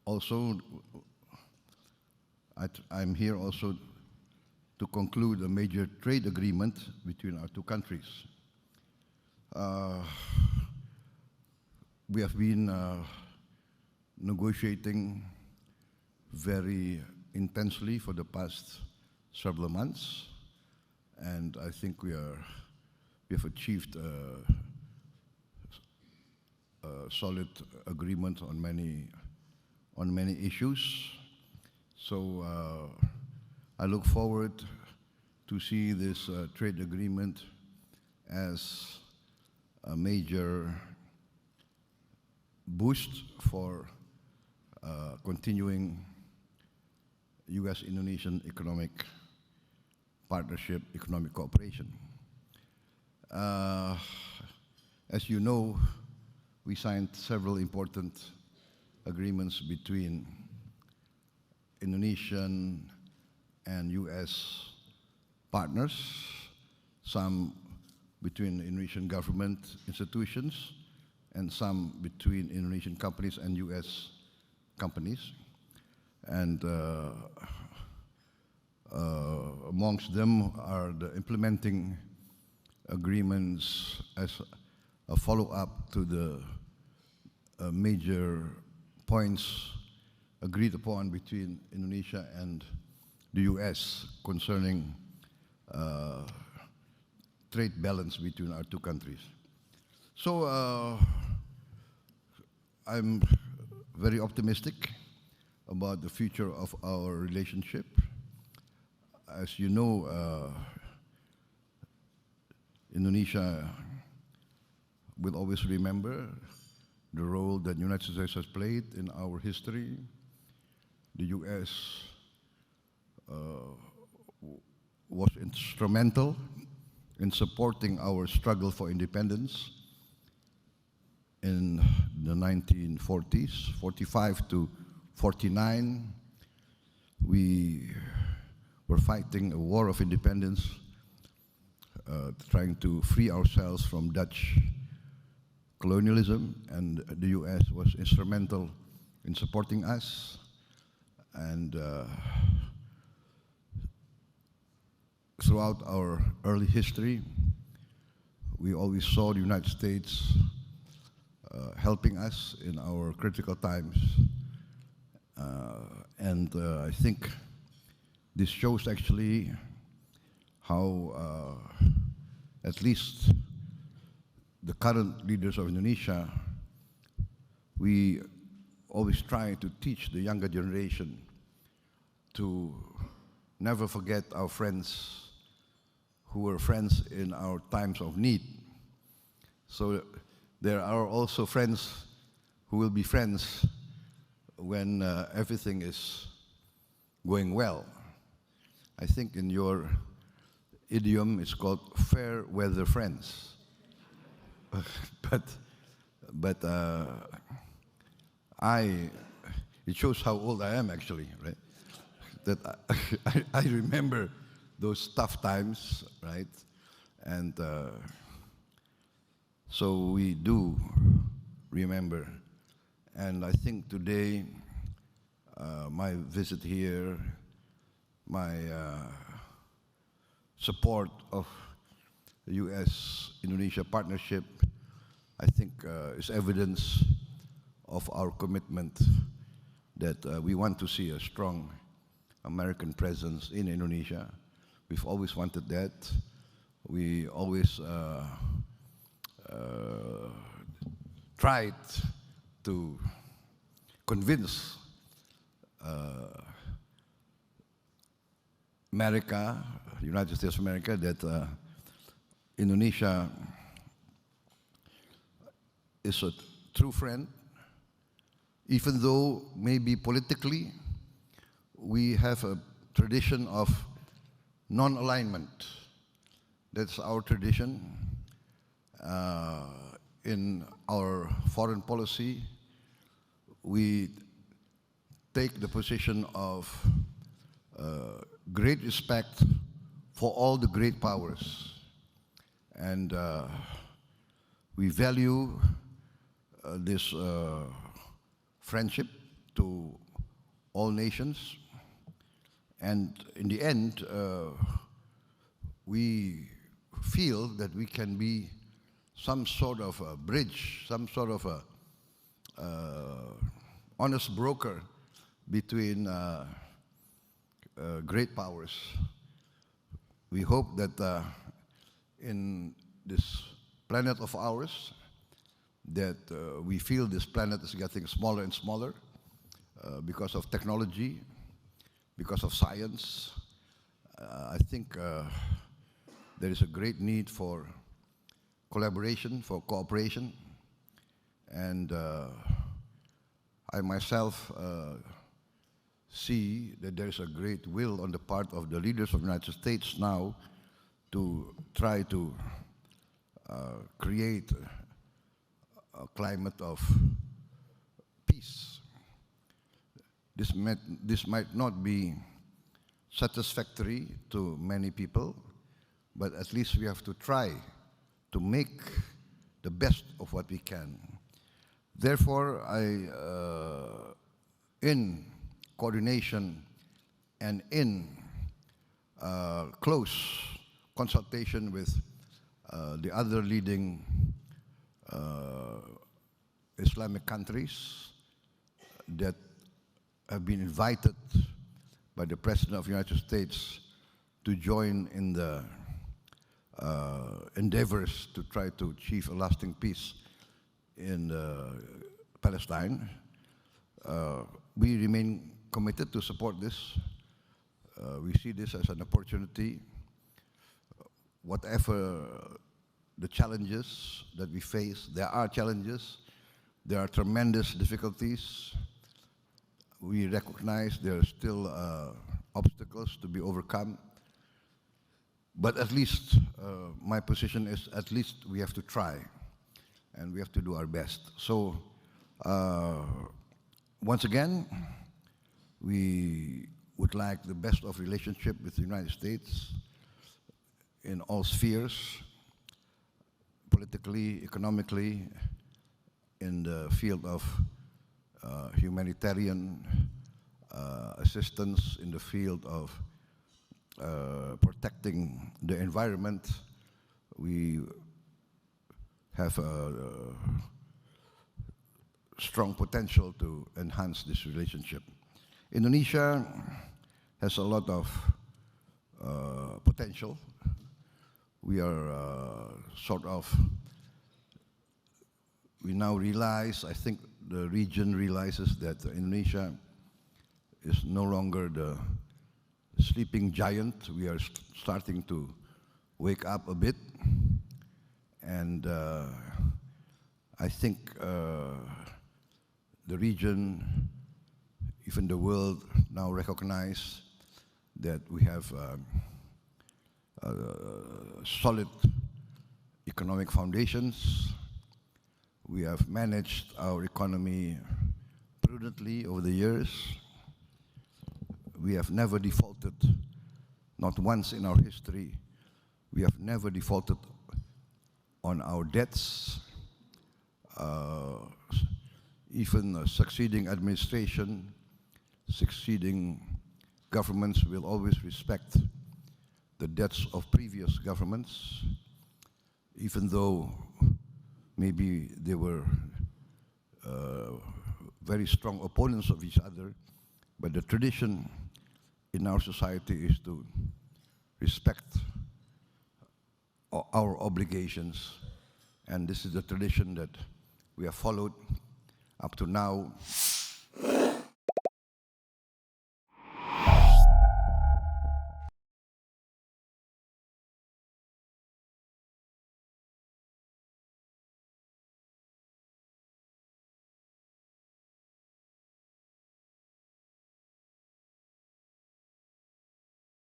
also, I'm here also to conclude a major trade agreement between our two countries. We have been negotiating very intensely for the past several months, and I think we have achieved a solid agreement on many issues. So I look forward to see this trade agreement as a major boost for continuing U.S.-Indonesian economic partnership, economic cooperation. As you know, we signed several important agreements between Indonesian and U.S. partners, some between Indonesian government institutions, and some between Indonesian companies and U.S. companies. And amongst them are the implementing agreements as a follow-up to the major points agreed upon between Indonesia and the U.S. concerning trade balance between our two countries. So I'm very optimistic about the future of our relationship. As you know, Indonesia will always remember the role that the United States has played in our history. The U.S. was instrumental in supporting our struggle for independence in the 1940s, 45 to 49. We were fighting a war of independence, trying to free ourselves from Dutch colonialism, and the U.S. was instrumental in supporting us. And throughout our early history, we always saw the United States helping us in our critical times. And I think this shows actually how at least the current leaders of Indonesia, we always try to teach the younger generation to never forget our friends who were friends in our times of need. So there are also friends who will be friends when everything is going well. I think in your idiom it's called fair weather friends. but it shows how old I am actually, right? That I remember those tough times, right? And so we do remember. And I think today, my visit here, my support of the U.S.-Indonesia partnership, I think is evidence of our commitment that we want to see a strong American presence in Indonesia. We've always wanted that. We always tried to convince America, United States of America, that Indonesia is a true friend, even though maybe politically we have a tradition of non-alignment. That's our tradition. In our foreign policy, we take the position of great respect for all the great powers. And we value this friendship to all nations. And in the end, we feel that we can be some sort of a bridge, some sort of a honest broker between great powers. We hope that in this planet of ours, that we feel this planet is getting smaller and smaller because of technology, because of science. I think there is a great need for collaboration, for cooperation, and I myself see that there is a great will on the part of the leaders of the United States now to try to create a climate of peace. This might not be satisfactory to many people, but at least we have to try to make the best of what we can. Therefore, in coordination and in close consultation with the other leading Islamic countries that have been invited by the President of the United States to join in the endeavors to try to achieve a lasting peace in Palestine. We remain committed to support this. We see this as an opportunity. Whatever the challenges that we face, there are challenges, there are tremendous difficulties. We recognize there are still obstacles to be overcome. But at least my position is at least we have to try and we have to do our best. So once again, we would like the best of relationship with the United States in all spheres, politically, economically, in the field of humanitarian assistance, in the field of protecting the environment. We have a strong potential to enhance this relationship. Indonesia has a lot of potential. We are we now realize, I think the region realizes that Indonesia is no longer the sleeping giant. We are starting to wake up a bit. And I think the region, even the world, now recognize that we have solid economic foundations. We have managed our economy prudently over the years. We have never defaulted, not once in our history. We have never defaulted on our debts. Even succeeding administration, succeeding governments will always respect the debts of previous governments, even though maybe they were very strong opponents of each other. But the tradition in our society is to respect our obligations, and this is the tradition that we have followed up to now.